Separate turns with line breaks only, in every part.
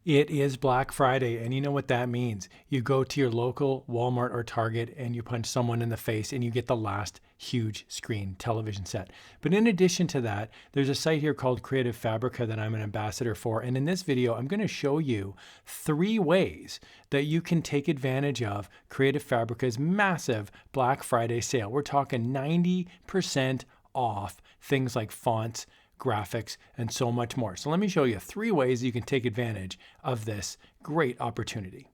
It is Black Friday, and you know what that means. You go to your local Walmart or Target and you punch someone in the face and you get the last huge screen television set. But in addition to that, there's a site here called Creative Fabrica that I'm an ambassador for. And in this video, I'm going to show you 3 ways that you can take advantage of Creative Fabrica's massive Black Friday sale. We're talking 90% off things like fonts, graphics, and so much more. So let me show you 3 ways you can take advantage of this great opportunity.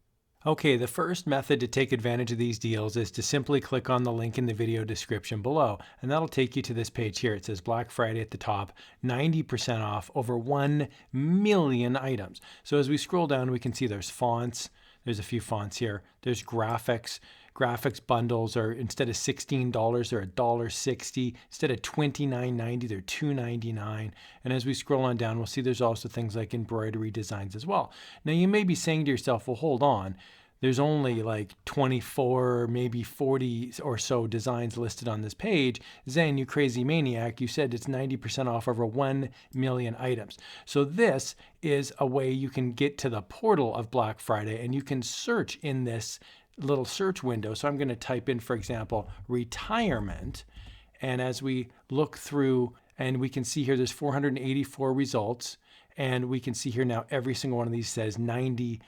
Okay, the first method to take advantage of these deals is to simply click on the link in the video description below, and that'll take you to this page here. It says Black Friday at the top, 90% off over 1 million items. So as we scroll down, we can see there's fonts. There's a few fonts here. There's graphics. Graphics bundles are, instead of $16, they're $1.60. Instead of $29.90, they're $2.99. And as we scroll on down, we'll see there's also things like embroidery designs as well. Now you may be saying to yourself, well, hold on. There's only like 24, maybe 40 or so designs listed on this page. Zen, you crazy maniac, you said it's 90% off over 1 million items. So this is a way you can get to the portal of Black Friday and you can search in this little search window. So I'm going to type in, for example, retirement. And as we look through, and we can see here, there's 484 results. And we can see here now every single one of these says 90%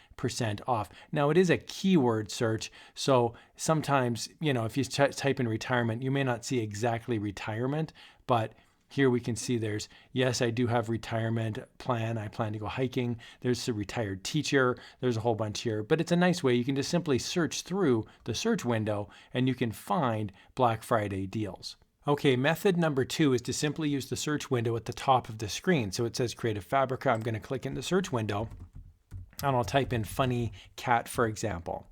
off. Now it is a keyword search. So sometimes, if you type in retirement, you may not see exactly retirement, but here we can see there's, yes, I do have retirement plan. I plan to go hiking. There's a retired teacher. There's a whole bunch here, but it's a nice way. You can just simply search through the search window and you can find Black Friday deals. Okay, method number 2 is to simply use the search window at the top of the screen. So it says Creative Fabrica. I'm going to click in the search window and I'll type in funny cat, for example.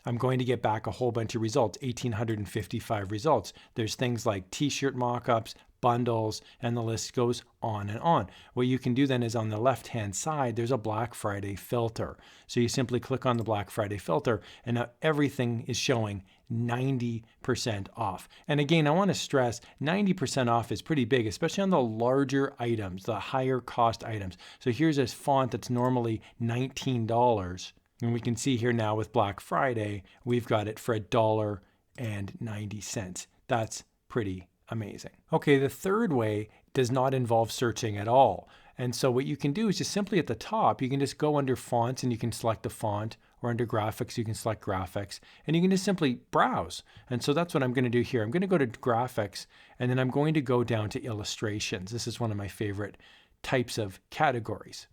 I'm going to get back a whole bunch of results, 1,855 results. There's things like t-shirt mock-ups, bundles, and the list goes on and on. What you can do then is on the left-hand side, there's a Black Friday filter. So you simply click on the Black Friday filter, and now everything is showing 90% off. And again, I want to stress 90% off is pretty big, especially on the larger items, the higher cost items. So here's this font that's normally $19. And we can see here now with Black Friday, we've got it for $1.90. That's pretty amazing. Okay, the third way does not involve searching at all. And so what you can do is just simply at the top, you can just go under fonts and you can select the font, or under graphics, you can select graphics, and you can just simply browse. And so that's what I'm going to do here. I'm going to go to graphics, and then I'm going to go down to illustrations. This is one of my favorite types of categories.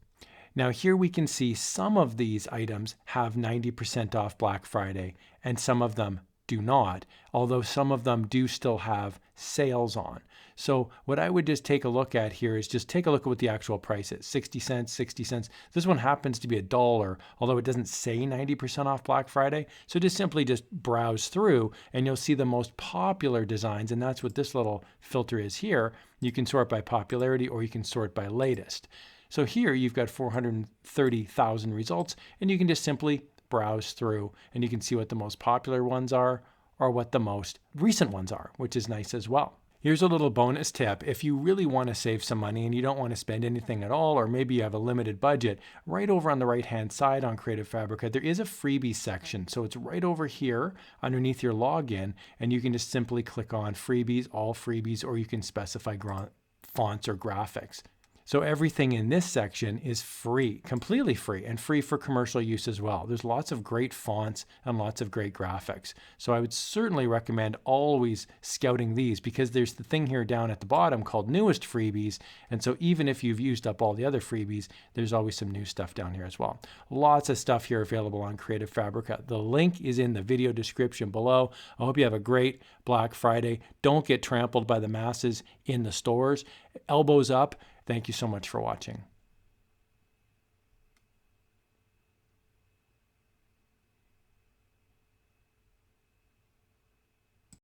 Now here we can see some of these items have 90% off Black Friday and some of them do not, although some of them do still have sales on. So what I would just take a look at here is just take a look at what the actual price is, 60 cents, 60 cents. This one happens to be $1, although it doesn't say 90% off Black Friday. So just simply just browse through and you'll see the most popular designs, and that's what this little filter is here. You can sort by popularity or you can sort by latest. So here you've got 430,000 results, and you can just simply browse through and you can see what the most popular ones are or what the most recent ones are, which is nice as well. Here's a little bonus tip. If you really want to save some money and you don't want to spend anything at all, or maybe you have a limited budget, right over on the right-hand side on Creative Fabrica, there is a freebies section. So it's right over here underneath your login, and you can just simply click on freebies, all freebies, or you can specify fonts or graphics. So everything in this section is free, completely free, and free for commercial use as well. There's lots of great fonts and lots of great graphics. So I would certainly recommend always scouting these, because there's the thing here down at the bottom called newest freebies. And so even if you've used up all the other freebies, there's always some new stuff down here as well. Lots of stuff here available on Creative Fabrica. The link is in the video description below. I hope you have a great Black Friday. Don't get trampled by the masses in the stores. Elbows up. Thank you so much for watching.